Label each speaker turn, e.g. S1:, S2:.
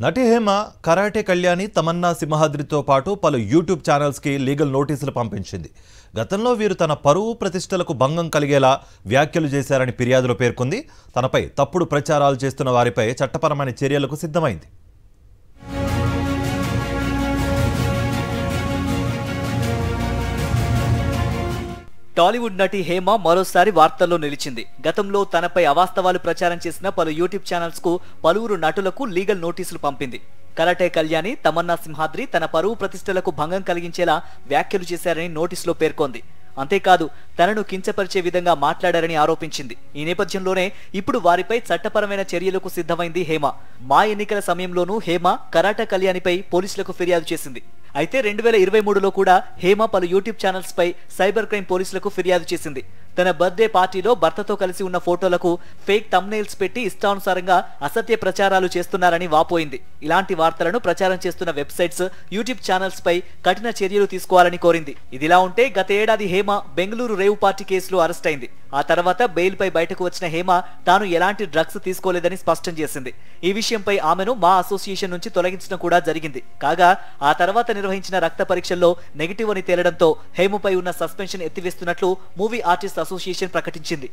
S1: నటి హేమ కరాటే కళ్యాణి తమన్నా సింహాద్రితో పాటు పలు యూట్యూబ్ ఛానల్స్కి లీగల్ నోటీసులు పంపించింది. గతంలో వీరు తన పరువు ప్రతిష్టలకు భంగం కలిగేలా వ్యాఖ్యలు చేశారని ఫిర్యాదులో పేర్కొంది. తనపై తప్పుడు ప్రచారాలు చేస్తున్న వారిపై చట్టపరమైన చర్యలకు సిద్ధమైంది.
S2: టాలీవుడ్ నటి హేమ మరోసారి వార్తల్లో నిలిచింది. గతంలో తనపై అవాస్తవాలు ప్రచారం చేసిన పలు యూట్యూబ్ ఛానల్స్ కు పలువురు నటులకు లీగల్ నోటీసులు పంపింది. కరాటే కళ్యాణి తమన్నా సింహాద్రి తన పరువు ప్రతిష్టలకు భంగం కలిగించేలా వ్యాఖ్యలు చేశారని నోటీసులో పేర్కొంది. అంతేకాదు తనను కించపరిచే విధంగా మాట్లాడారని ఆరోపించింది. ఈ నేపథ్యంలోనే ఇప్పుడు వారిపై చట్టపరమైన చర్యలకు సిద్ధమైంది హేమ. మా ఎన్నికల సమయంలోనూ హేమ కరాటే కళ్యాణిపై పోలీసులకు ఫిర్యాదు చేసింది. అయితే 2023లో కూడా హేమ పలు యూట్యూబ్ ఛానల్స్ పై సైబర్ క్రైమ్ పోలీసులకు ఫిర్యాదు చేసింది. తన బర్త్డే పార్టీలో భర్తతో కలిసి ఉన్న ఫోటోలకు ఫేక్ థంబ్నెయిల్స్ పెట్టి ఇష్టానుసారంగా అసత్య ప్రచారాలు చేస్తున్నారని వాపోయింది. ఇలాంటి వార్తలను ప్రచారం చేస్తున్న వెబ్సైట్స్, యూట్యూబ్ ఛానల్స్ పై కఠిన చర్యలు తీసుకోవాలని కోరింది. ఇదిలా ఉంటే గత ఏడాది హేమ బెంగళూరు రేవ్ పార్టీ కేసులో అరెస్ట్ అయింది. ఆ తర్వాత బెయిల్ పై బయటకు వచ్చిన హేమ తాను ఎలాంటి డ్రగ్స్ తీసుకోలేదని స్పష్టం చేసింది. ఈ విషయంపై ఆమెను మా అసోసియేషన్ నుంచి తొలగించడం కూడా జరిగింది. కాగా ఆ తర్వాత నిర్వహించిన రక్త పరీక్షల్లో నెగిటివ్ అని తేలడంతో హేమపై ఉన్న సస్పెన్షన్ ఎత్తివేస్తున్నట్లు మూవీ ఆర్టిస్ట్ అసోసియేషన్ ప్రకటించింది.